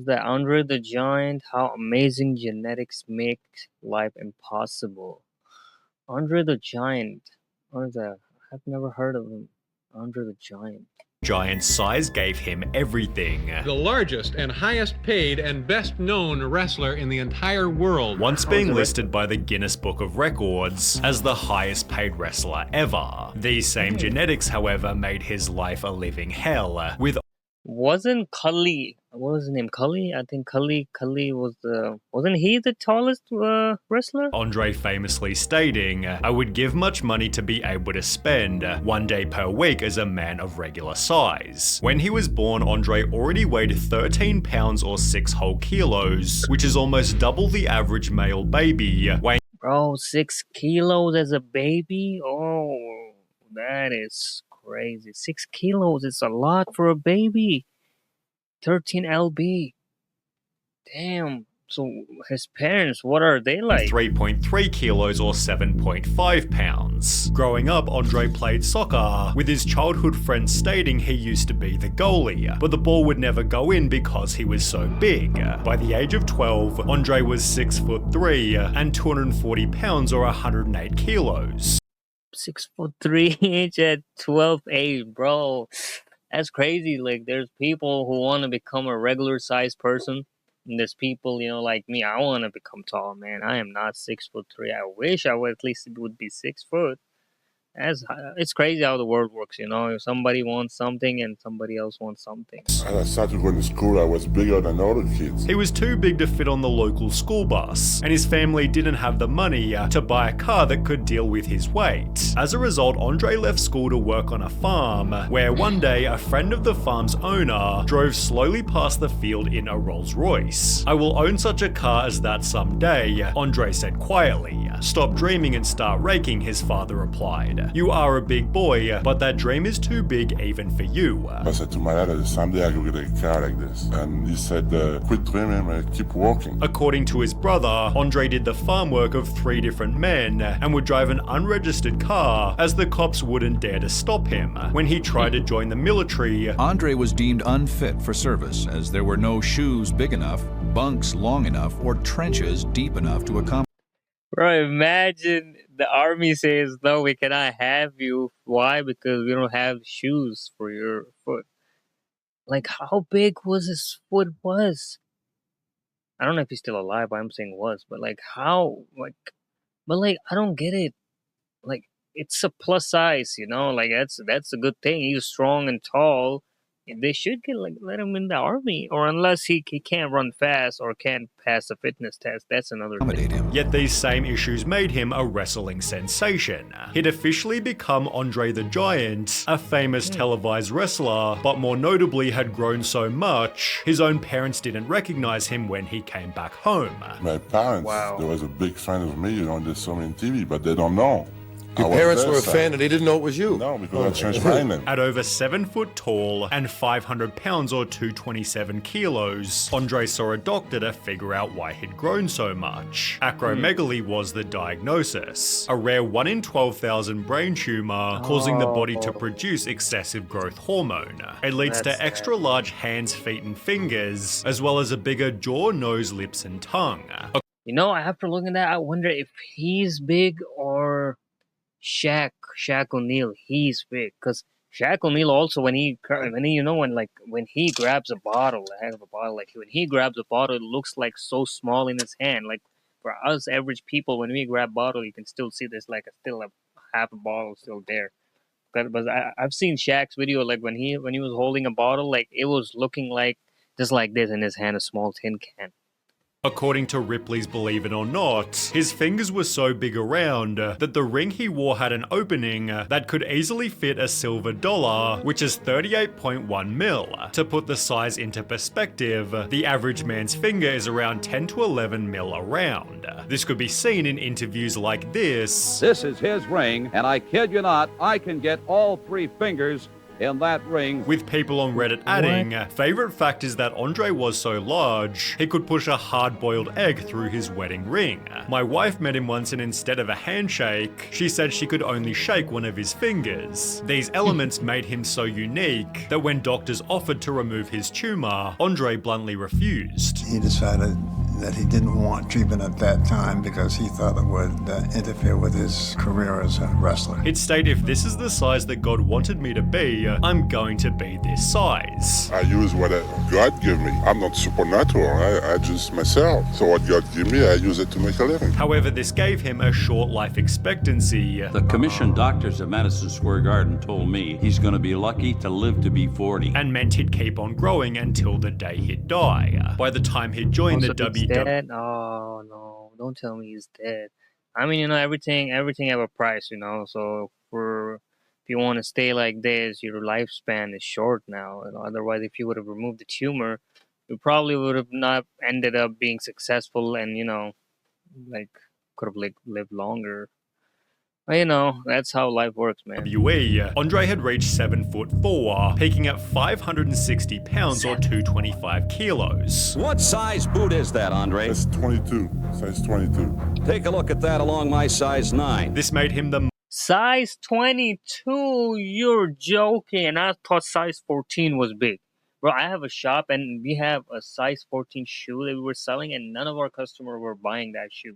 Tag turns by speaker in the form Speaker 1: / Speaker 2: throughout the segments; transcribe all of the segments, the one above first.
Speaker 1: The Andre the Giant, how amazing genetics make life impossible. Andre the Giant. I've never heard of him. Andre the Giant.
Speaker 2: Giant's size gave him everything.
Speaker 3: The largest and highest paid and best known wrestler in the entire world.
Speaker 2: Once being listed by the Guinness Book of Records as the highest paid wrestler ever. These same genetics, however, made his life a living hell, with
Speaker 1: Wasn't Cully? What was his name? Cully? I think Cully was the. Wasn't he the tallest wrestler?
Speaker 2: Andre famously stating, "I would give much money to be able to spend 1 day per week as a man of regular size." When he was born, Andre already weighed 13 pounds or 6 whole kilos, which is almost double the average male baby, weighing
Speaker 1: Bro, 6 kilos as a baby? Oh, that is crazy. 6 kilos is a lot for a baby. 13 lb. Damn. So his parents, what are they like?
Speaker 2: 3.3 kilos or 7.5 pounds. Growing up, Andre played soccer, with his childhood friends stating he used to be the goalie, but the ball would never go in because he was so big. By the age of 12, Andre was 6'3" and 240 pounds or 108 kilos.
Speaker 1: 6'3" at 12 age, bro. That's crazy. Like, there's people who want to become a regular sized person. And there's people, like me. I want to become tall, man. I am not 6'3". I wish I would at least would be 6 foot. It's crazy how the world works, If somebody wants something and somebody else wants something.
Speaker 4: I started going to school, I was bigger than other kids.
Speaker 2: He was too big to fit on the local school bus, and his family didn't have the money to buy a car that could deal with his weight. As a result, Andre left school to work on a farm, where one day a friend of the farm's owner drove slowly past the field in a Rolls Royce. "I will own such a car as that someday," Andre said quietly. "Stop dreaming and start raking," his father replied. "You are a big boy, but that dream is too big even for you."
Speaker 4: I said to my dad, someday I will get a car like this. And he said, quit dreaming and keep walking.
Speaker 2: According to his brother, Andre did the farm work of 3 different men and would drive an unregistered car as the cops wouldn't dare to stop him. When he tried to join the military,
Speaker 5: Andre was deemed unfit for service as there were no shoes big enough, bunks long enough, or trenches deep enough to accommodate.
Speaker 1: Bro, imagine the army says, "No, we cannot have you." Why? Because we don't have shoes for your foot. Like, how big was his foot was? I don't know if he's still alive, but I'm saying was. But, like, how? I don't get it. Like, it's a plus size, Like, that's a good thing. He's strong and tall. They should let him in the army, or unless he can't run fast or can't pass a fitness test. That's another thing.
Speaker 2: Yet these same issues made him a wrestling sensation. He'd officially become Andre the Giant, a famous televised wrestler, but more notably had grown so much, his own parents didn't recognize him when he came back home.
Speaker 4: My parents, they was a big fan of me, they saw me on TV, but they don't know.
Speaker 6: Your parents were a fan and they didn't know it was you?
Speaker 4: No, because I changed my name.
Speaker 2: At over 7 foot tall and 500 pounds or 227 kilos, Andre saw a doctor to figure out why he'd grown so much. Acromegaly was the diagnosis, a rare 1 in 12,000 brain tumor causing the body to produce excessive growth hormone. It leads to extra large hands, feet, and fingers, as well as a bigger jaw, nose, lips, and tongue.
Speaker 1: After looking at that, I wonder if he's big or Shaq O'Neal. He's big because Shaq O'Neal also when he grabs a bottle, when he grabs a bottle, it looks like so small in his hand. Like for us average people, when we grab bottle, you can still see there's still a half a bottle still there. But I've seen Shaq's video, like when he was holding a bottle, like it was looking like just like this in his hand, a small tin can.
Speaker 2: According to Ripley's Believe It or Not, his fingers were so big around that the ring he wore had an opening that could easily fit a silver dollar, which is 38.1 mil. To put the size into perspective, the average man's finger is around 10 to 11 mil around. This could be seen in interviews like this.
Speaker 7: "This is his ring, and I kid you not, I can get all 3 fingers in that ring.
Speaker 2: With people on Reddit adding, favorite fact is that Andre was so large, he could push a hard-boiled egg through his wedding ring. My wife met him once and instead of a handshake, she said she could only shake one of his fingers. These elements made him so unique that when doctors offered to remove his tumor, Andre bluntly refused.
Speaker 8: He decided that he didn't want treatment at that time because he thought it would interfere with his career as a wrestler.
Speaker 2: He'd state, if this is the size that God wanted me to be, I'm going to be this size.
Speaker 4: I use what God gave me. I'm not supernatural, I just myself. So what God gave me, I use it to make a living.
Speaker 2: However, this gave him a short life expectancy.
Speaker 7: The commissioned doctors at Madison Square Garden told me he's going to be lucky to live to be 40.
Speaker 2: And meant he'd keep on growing until the day he'd die. By the time he'd joined the WWE...
Speaker 1: Dead? Oh no! Don't tell me he's dead. I mean, you know, everything have a price, you know. So if you want to stay like this, your lifespan is short now. You know, otherwise, if you would have removed the tumor, you probably would have not ended up being successful, and you know, like could have lived longer. But, you know, that's how life works, man.
Speaker 2: WWE, Andre had reached 7'4", peaking at 560 pounds or 225 kilos.
Speaker 7: What size boot is that, Andre?
Speaker 4: It's 22, size 22.
Speaker 7: Take a look at that along my size 9.
Speaker 2: This made him the
Speaker 1: Size 22? You're joking. And I thought size 14 was big. Bro, I have a shop and we have a size 14 shoe that we were selling and none of our customers were buying that shoe.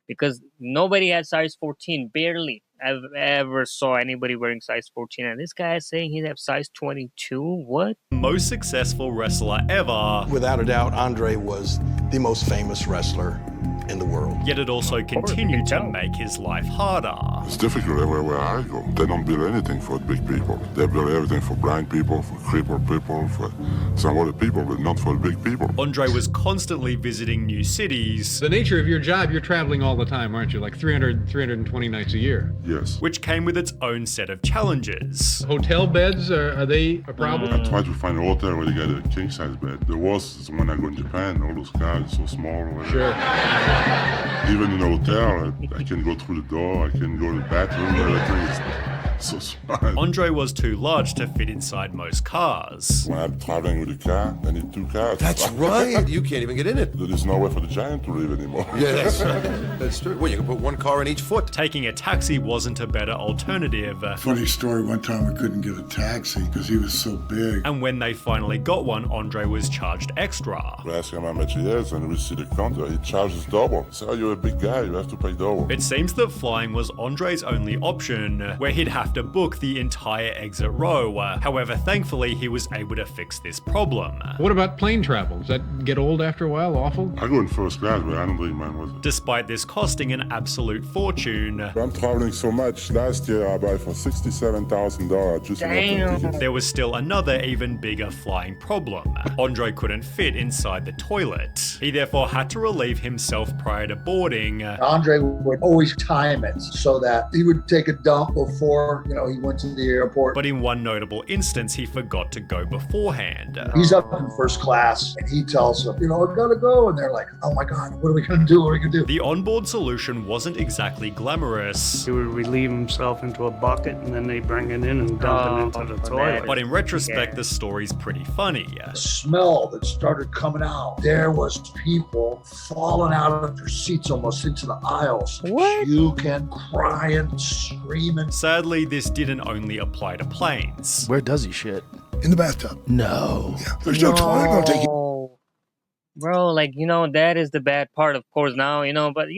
Speaker 1: Because nobody had size 14, barely. I've ever saw anybody wearing size 14. And this guy is saying he'd have size 22? What?
Speaker 2: most successful wrestler ever.
Speaker 6: Without a doubt, Andre was the most famous wrestler in the world.
Speaker 2: Yet it also continued to make his life harder.
Speaker 4: It's difficult everywhere I go. They don't build anything for big people. They build everything for blind people, for crippled people, for some other people, but not for big people.
Speaker 2: Andre was constantly visiting new cities.
Speaker 3: The nature of your job, you're traveling all the time, aren't you? Like 320 nights a year.
Speaker 4: Yes.
Speaker 2: Which came with its own set of challenges.
Speaker 3: Hotel beds, are they a problem?
Speaker 4: I tried to find a hotel where they got a king-size bed. There was, when I go in Japan, all those cars are so small.
Speaker 3: Sure.
Speaker 4: Even in a hotel, I can go through the door, I can go to the bathroom, everything is so smart.
Speaker 2: Andre was too large to fit inside most cars.
Speaker 4: When I'm traveling with a car, I need 2 cars.
Speaker 6: That's right. You can't even get in it.
Speaker 4: There's nowhere for the giant to live anymore.
Speaker 6: Yeah, that's true. Well, you can put 1 car in each foot.
Speaker 2: Taking a taxi wasn't a better alternative.
Speaker 9: Funny story, one time we couldn't get a taxi because he was so big.
Speaker 2: And when they finally got one, Andre was charged extra.
Speaker 4: We ask him how much he is, and we see the counter, he charges double. So you're a big guy, you have to pay double.
Speaker 2: It seems that flying was Andre's only option, where he'd have to book the entire exit row. However, thankfully, he was able to fix this problem.
Speaker 3: What about plane travel? Does that get old after a while? Awful?
Speaker 4: I go in first class, but I don't think mine was.
Speaker 2: Despite this costing an absolute fortune,
Speaker 4: I'm traveling so much. Last year I bought for $67,000 just enough tickets.
Speaker 2: There was still another even bigger flying problem. Andre couldn't fit inside the toilet. He therefore had to relieve himself prior to boarding.
Speaker 10: Andre would always time it so that he would take a dump before, he went to the airport.
Speaker 2: But in one notable instance, he forgot to go beforehand.
Speaker 10: He's up in first class and he tells them, I gotta go. And they're like, oh my God, what are we gonna do? What are we gonna do?
Speaker 2: The onboard solution wasn't exactly glamorous.
Speaker 11: He would relieve himself into a bucket and then they bring it in and dump it into the toilet.
Speaker 2: But in retrospect, the story's pretty funny.
Speaker 10: The smell that started coming out, there was people falling out of their seats almost into the aisles.
Speaker 1: What?
Speaker 10: Puking, crying, screaming.
Speaker 2: Sadly, this didn't only apply to planes.
Speaker 12: Where does he shit?
Speaker 9: In the bathtub.
Speaker 12: No.
Speaker 9: Yeah. There's no toilet. I'll take you.
Speaker 1: Bro, that is the bad part, of course, now, but,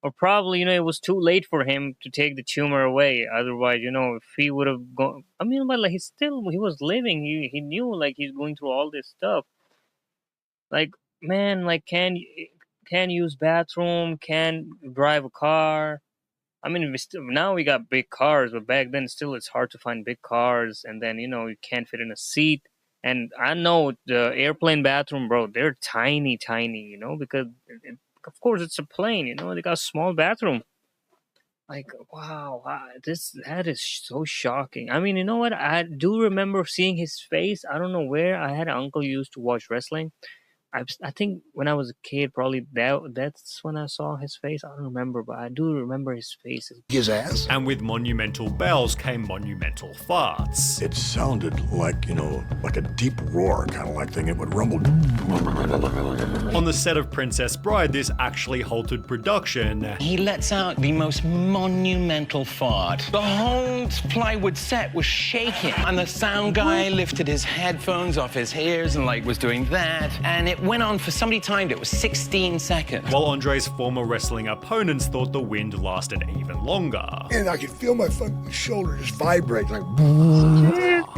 Speaker 1: or probably, it was too late for him to take the tumor away. Otherwise, if he would have gone, but he was living. He knew, he's going through all this stuff. Can use bathroom, can drive a car. Now we got big cars, but back then still it's hard to find big cars. And then, you can't fit in a seat. And I know the airplane bathroom, bro, they're tiny, because of course it's a plane, they got a small bathroom. Wow, that is so shocking. You know what? I do remember seeing his face. I don't know where. I had an uncle who used to watch wrestling. I think when I was a kid, probably that's when I saw his face. I don't remember, but I do remember his face.
Speaker 6: His ass.
Speaker 2: And with monumental bells came monumental farts.
Speaker 6: It sounded like, like a deep roar, kind of like thing. It would rumble.
Speaker 2: On the set of Princess Bride, this actually halted production.
Speaker 12: He lets out the most monumental fart. The whole plywood set was shaking, and the sound guy lifted his headphones off his ears and was doing that, and it went on for, somebody timed it, was 16 seconds.
Speaker 2: While Andre's former wrestling opponents thought the wind lasted even longer.
Speaker 6: And I could feel my fucking shoulder just vibrate like.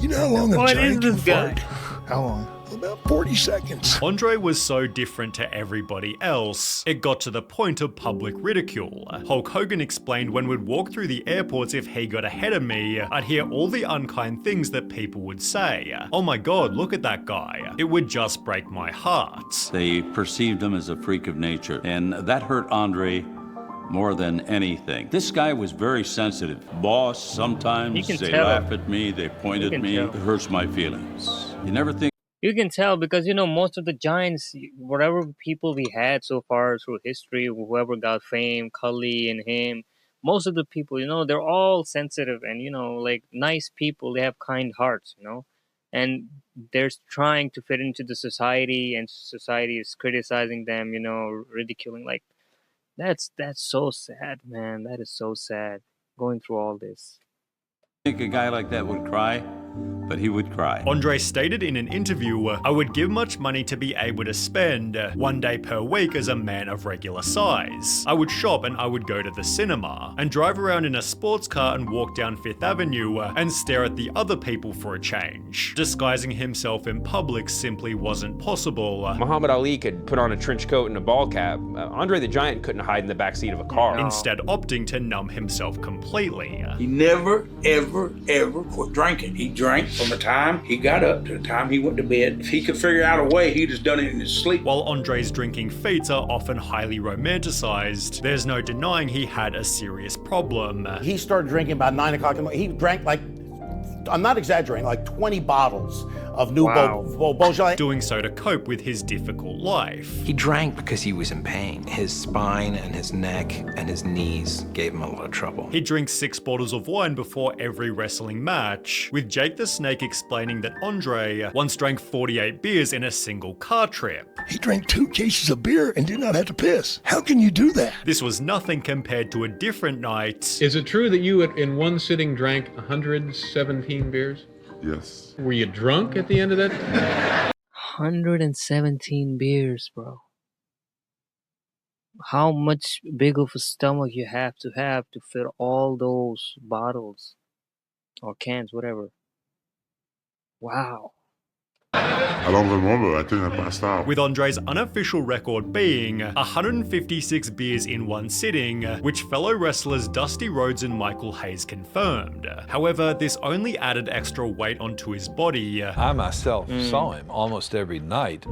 Speaker 6: You know how long a giant can fart? How long? About 40 seconds.
Speaker 2: Andre was so different to everybody else, it got to the point of public ridicule. Hulk Hogan explained when we'd walk through the airports, if he got ahead of me, I'd hear all the unkind things that people would say. Oh my god, look at that guy. It would just break my heart.
Speaker 7: They perceived him as a freak of nature, and that hurt Andre more than anything. This guy was very sensitive. Boss, sometimes they laugh at me, they point at me. It hurts my feelings. You never think.
Speaker 1: You can tell because, most of the giants, whatever people we had so far through history, whoever got fame, Cully and him, most of the people, they're all sensitive and, nice people. They have kind hearts, and they're trying to fit into the society, and society is criticizing them, ridiculing. That's so sad, man. That is so sad, going through all this.
Speaker 7: I think a guy like that would cry, but he would cry.
Speaker 2: Andre stated in an interview, I would give much money to be able to spend 1 day per week as a man of regular size. I would shop and I would go to the cinema and drive around in a sports car and walk down Fifth Avenue and stare at the other people for a change. Disguising himself in public simply wasn't possible.
Speaker 13: Muhammad Ali could put on a trench coat and a ball cap. Andre the Giant couldn't hide in the backseat of a car.
Speaker 2: Instead opting to numb himself completely.
Speaker 14: He never, ever quit drinking. He drank from the time he got up to the time he went to bed. If he could figure out a way, he'd just done it in his sleep.
Speaker 2: While Andre's drinking feats are often highly romanticized, there's no denying he had a serious problem.
Speaker 15: He started drinking about 9 o'clock in the morning. He drank I'm not exaggerating, 20 bottles of new Beaujolais.
Speaker 2: Doing so to cope with his difficult life.
Speaker 12: He drank because he was in pain. His spine and his neck and his knees gave him a lot of trouble.
Speaker 2: He drinks 6 bottles of wine before every wrestling match, with Jake the Snake explaining that Andre once drank 48 beers in a single car trip.
Speaker 6: He drank 2 cases of beer and did not have to piss. How can you do that?
Speaker 2: This was nothing compared to a different night.
Speaker 3: Is it true that you in one sitting drank 117 beers?
Speaker 4: Yes.
Speaker 3: Were you drunk at the end of that?
Speaker 1: 117 beers, bro. How much big of a stomach you have to fit all those bottles or cans, whatever. Wow.
Speaker 4: I don't remember. I think I passed out.
Speaker 2: With Andre's unofficial record being 156 beers in one sitting, which fellow wrestlers Dusty Rhodes and Michael Hayes confirmed. However, this only added extra weight onto his body.
Speaker 16: I myself saw him almost every night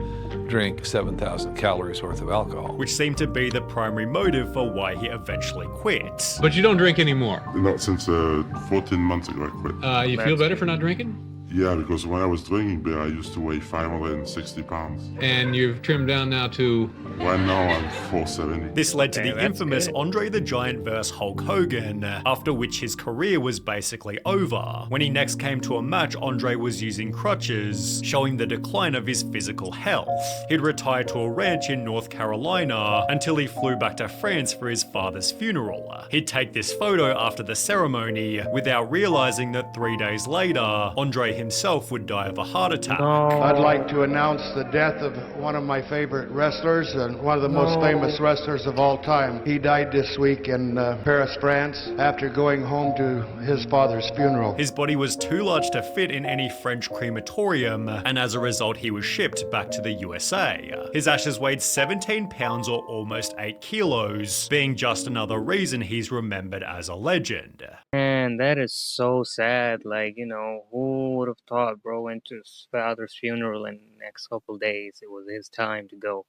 Speaker 16: drink 7,000 calories worth of alcohol,
Speaker 2: which seemed to be the primary motive for why he eventually quit.
Speaker 3: But you don't drink anymore?
Speaker 4: Not since 14 months ago I quit.
Speaker 3: You feel better for not drinking?
Speaker 4: Yeah, because when I was drinking beer, I used to weigh 560 pounds.
Speaker 3: And you've trimmed down now to?
Speaker 4: Right now, I'm 470.
Speaker 2: This led to the infamous Andre the Giant vs. Hulk Hogan, after which his career was basically over. When he next came to a match, Andre was using crutches, showing the decline of his physical health. He'd retire to a ranch in North Carolina until he flew back to France for his father's funeral. He'd take this photo after the ceremony, without realizing that 3 days later, Andre himself would die of a heart attack.
Speaker 17: I'd like to announce the death of one of my favorite wrestlers and one of the most famous wrestlers of all time. He died this week in Paris, France, after going home to his father's funeral.
Speaker 2: His body was too large to fit in any French crematorium, and as a result he was shipped back to the USA. His ashes weighed 17 pounds or almost 8 kilos, being just another reason he's remembered as a legend.
Speaker 1: Man, that is so sad. Who would have thought, bro, went to his father's funeral and the next couple days it was his time to go.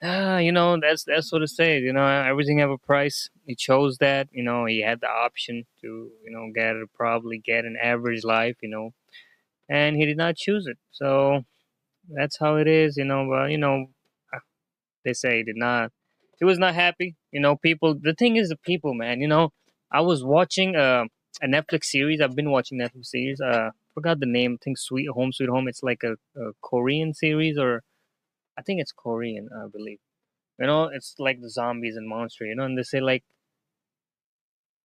Speaker 1: That's what it says. Everything have a price. He chose that. He had the option to, probably get an average life, and he did not choose it. So that's how it is, you know. But they say he was not happy. People. The thing is, the people, man. I was watching a Netflix series. I've been watching Netflix series. Forgot the name. I think Sweet Home. It's like a Korean series, or I think it's Korean, I believe. It's like the zombies and monster. And they say like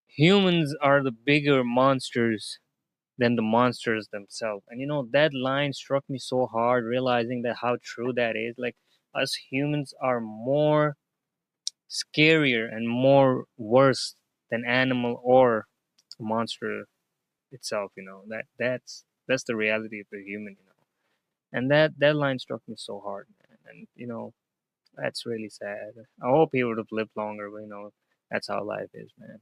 Speaker 1: humans are the bigger monsters than the monsters themselves. And that line struck me so hard, realizing that how true that is. Like us humans are more scarier and more worse than animal or monster itself. That's the reality of the human. And that line struck me so hard, man. And that's really sad. I hope he would have lived longer, but that's how life is, man.